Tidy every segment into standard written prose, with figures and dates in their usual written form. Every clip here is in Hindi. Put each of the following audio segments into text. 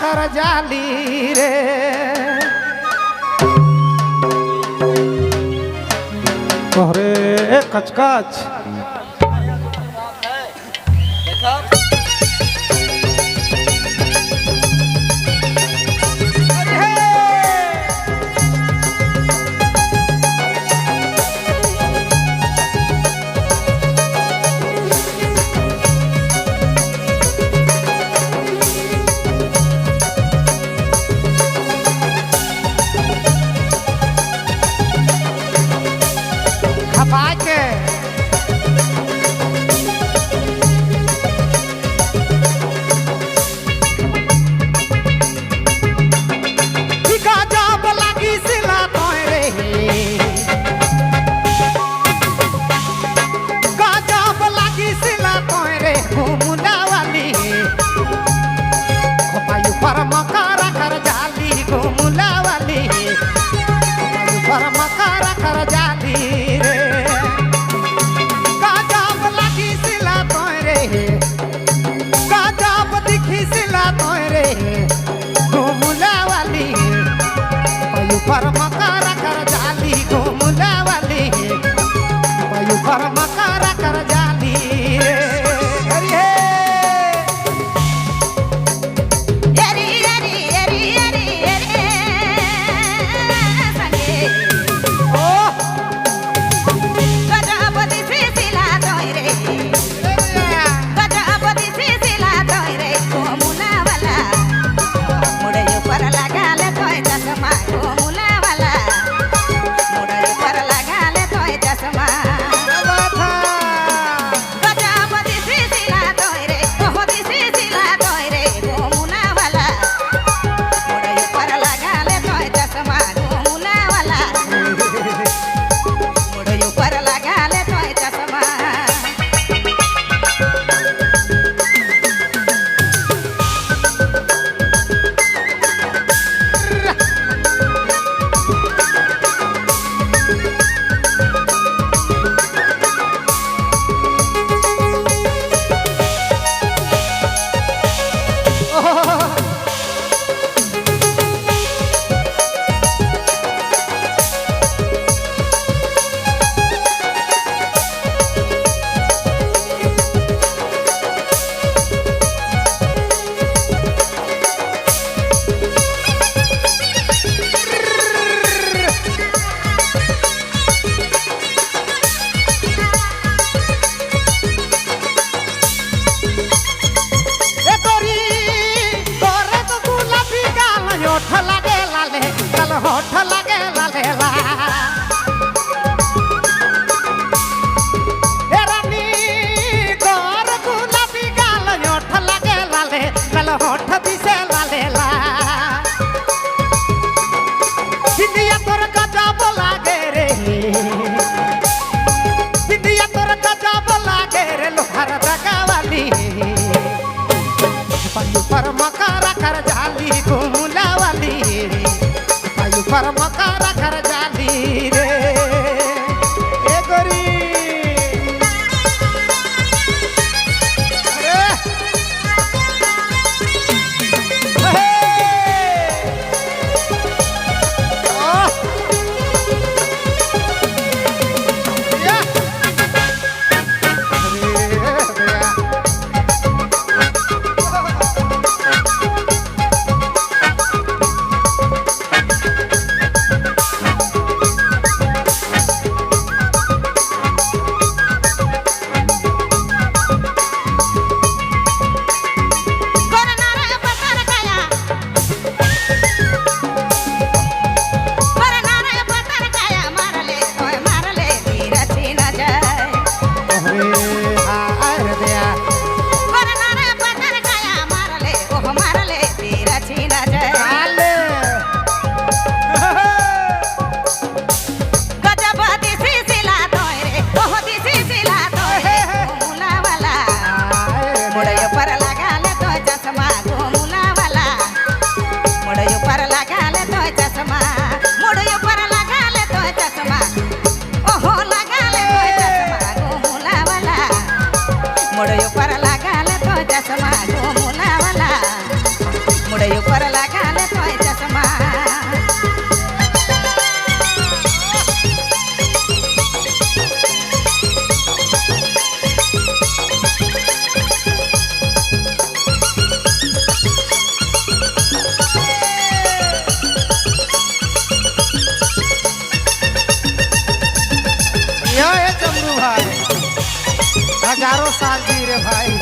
कर जाली रे तोहरे कचकच पर मकारा कर जाली घूमला वाली पर मकारा कर जाली होठ लगे लालेला ए रानी गोर गुलाबी गाल होठ लगे लाले लाल होठ दिसे लालेला बिंदिया तोर गजब लागे रे बिंदिया तोर गजब लागे रे लोहार दगावाली पर मकारा कर जाली घूमला वाली पर मकारा कर जाली रे ए गोरी साल जी रे भाई।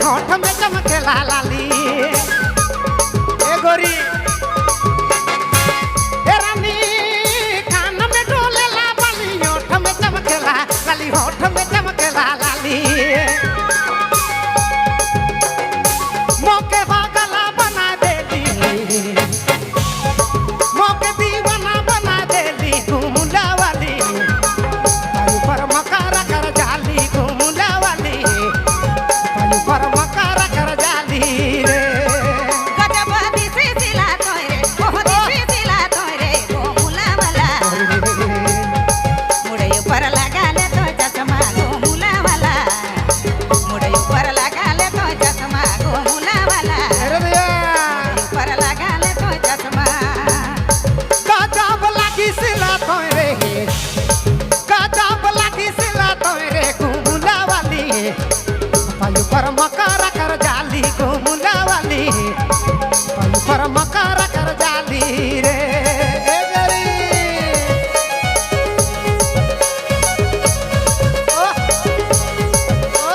होठ में चमकेला लाली ए गोरी ए रानी कान में डोलेला बाली होठ में चमकेला लाली होठ में चमकेला लाली मोके पागला बना देली मोके दीवाना बना देली घूमला वाली पर मकारा कर जाली घूमला वाली पर मकारा कर जाली रे गजब दिसे सिला तोरे बहुत दिसे सिला तोरे गोमुला वाला मुड़े ऊपर लगा ले तो चश्मा गोमुला वाला मुड़े ऊपर लगा ले तो चश्मा गोमुला वाला अरे भैया ऊपर लगा ले तो चश्मा गजब लागी सिला तोरे गजब लागी सिला तोरे घूमला वाली पर मकारा कर जाली घूमला वाली पर मकारा कर जाली रे ए गरी ओ ओ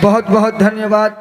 बहुत बहुत धन्यवाद।